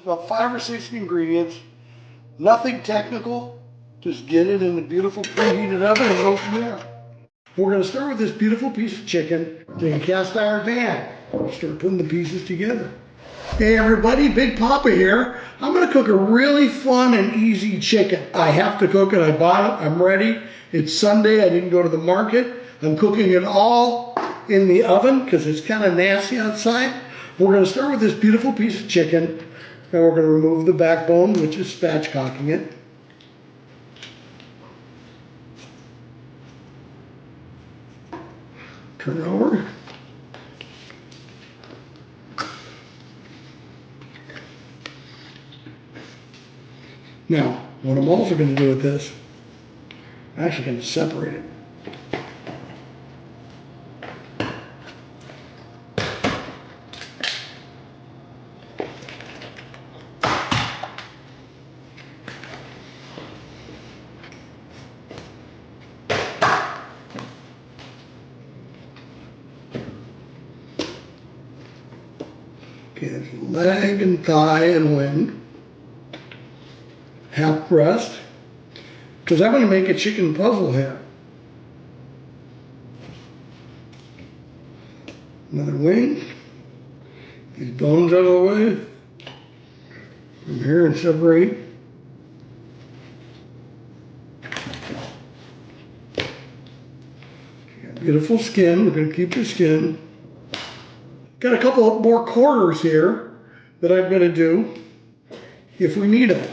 about 5 or 6 ingredients. Nothing technical. Just get it in a beautiful preheated oven and go from there. We're going to start with this beautiful piece of chicken in a cast iron pan. Start putting the pieces together. Hey everybody, Big Papa here. I'm going to cook a really fun and easy chicken. I have to cook it. I bought it. I'm ready. It's Sunday. I didn't go to the market. I'm cooking it all in the oven because it's kind of nasty outside. We're going to start with this beautiful piece of chicken, and we're going to remove the backbone, which is spatchcocking it. Turn it over. Now, what I'm also going to do with this, I'm actually going to separate it. Okay, there's leg and thigh and wing. Half breast, because I'm going to make a chicken puzzle here. Another wing. These bones out of the way. From here and separate. Beautiful skin. We're going to keep the skin. Got a couple more quarters here that I'm going to do if we need them.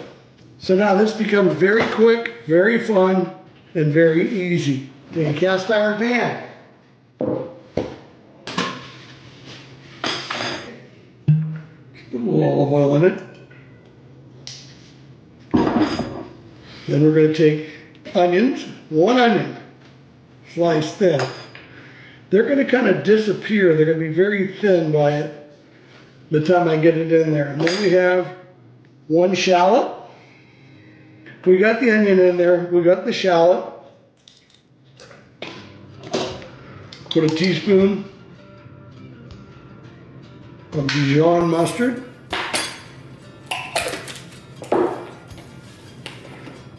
So now this becomes very quick, very fun, and very easy. In a cast iron pan. Put a little olive oil in it. Then we're going to take onions, 1 onion, sliced thin. They're going to kind of disappear. They're going to be very thin by it the time I get it in there. And then we have 1 shallot. We got the onion in there. We got the shallot. Put a teaspoon of Dijon mustard.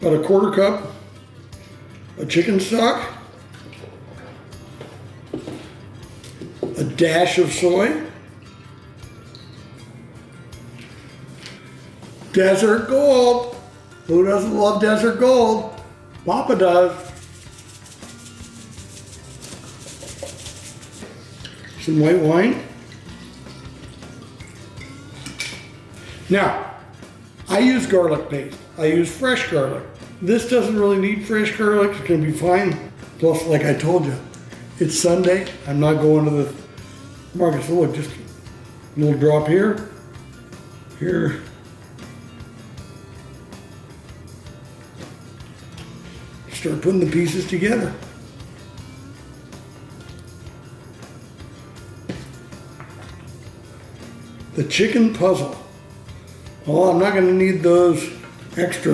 About a 1/4 cup of chicken stock. A dash of soy. Desert Gold. Who doesn't love Desert Gold? Papa does. Some white wine. Now, I use garlic paste. I use fresh garlic. This doesn't really need fresh garlic. It's going to be fine. Plus, like I told you, it's Sunday. I'm not going to the market. So look, just a little drop here. Here. Start putting the pieces together. The chicken puzzle. Well, I'm not going to need those extra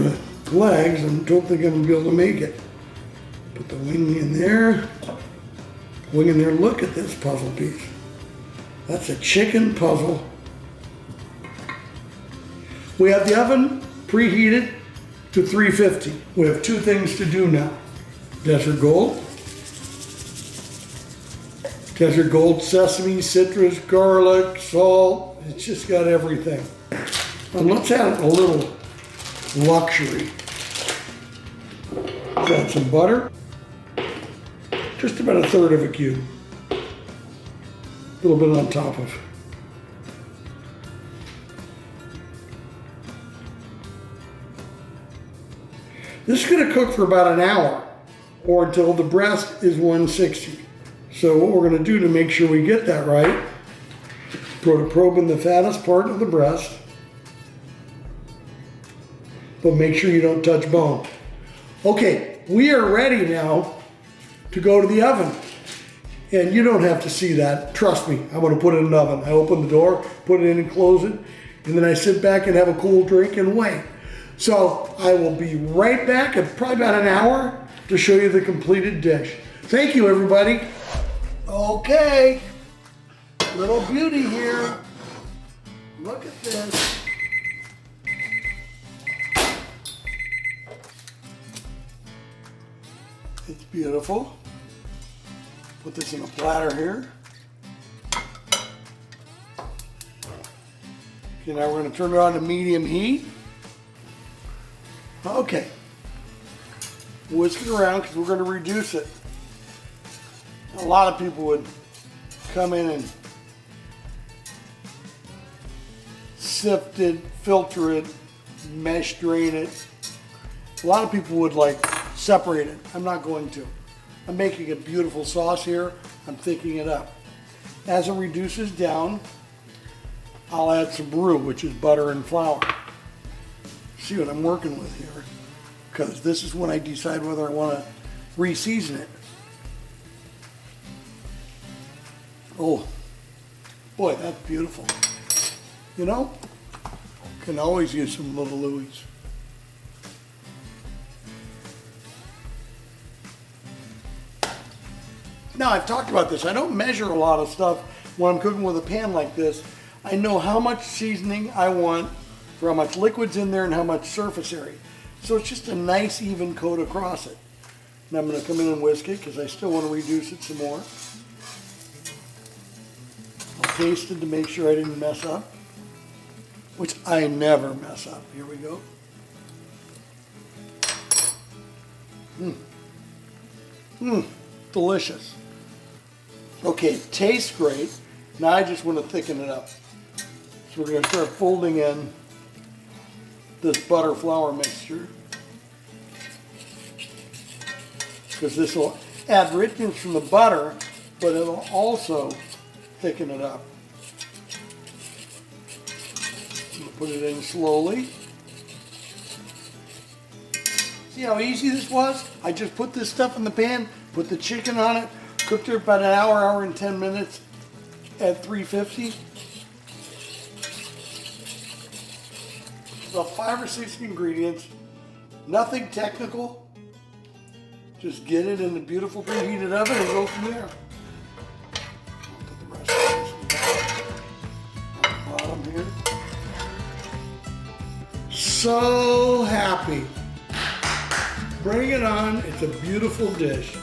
legs. I don't think I'm going to be able to make it. Put the wing in there. Wing in there. Look at this puzzle piece. That's a chicken puzzle. We have the oven preheated to 350. We have 2 things to do now. Desert Gold. Desert Gold, sesame, citrus, garlic, salt. It's just got everything. And let's add a little luxury. Let's add some butter. Just about 1/3 of a cube. A little bit on top of. This is going to cook for about an hour or until the breast is 160. So what we're going to do to make sure we get that right, put a probe in the fattest part of the breast, but make sure you don't touch bone. Okay, we are ready now to go to the oven. And you don't have to see that. Trust me, I'm going to put it in the oven. I open the door, put it in and close it, and then I sit back and have a cool drink and wait. So I will be right back in probably about an hour to show you the completed dish. Thank you, everybody. Okay, little beauty here. Look at this. It's beautiful. Put this in a platter here. Okay, now we're going to turn it on to medium heat. Okay. Whisk it around because we're going to reduce it. A lot of people would come in and sift it, filter it, mesh drain it. A lot of people would like separate it. I'm not going to. I'm making a beautiful sauce here. I'm thickening it up. As it reduces down, I'll add some roux, which is butter and flour. See what I'm working with here, because this is when I decide whether I want to re-season it. Oh, boy, that's beautiful. You know, can always use some little Louis. Now, I've talked about this. I don't measure a lot of stuff when I'm cooking with a pan like this. I know how much seasoning I want, for how much liquid's in there and how much surface area. So it's just a nice even coat across it. And I'm going to come in and whisk it because I still want to reduce it some more. I'll taste it to make sure I didn't mess up, which I never mess up. Here we go. Delicious. Okay, it tastes great. Now I just want to thicken it up. So we're going to start folding in this butter flour mixture, because this will add richness from the butter, but it'll also thicken it up. Put it in slowly. See how easy this was? I just put this stuff in the pan, put the chicken on it, cooked it about an hour, hour and 10 minutes at 350. About 5 or 6 ingredients, nothing technical. Just get it in the beautiful preheated oven and go from there. Put the rest of this on the bottom here. So happy. Bring it on. It's a beautiful dish.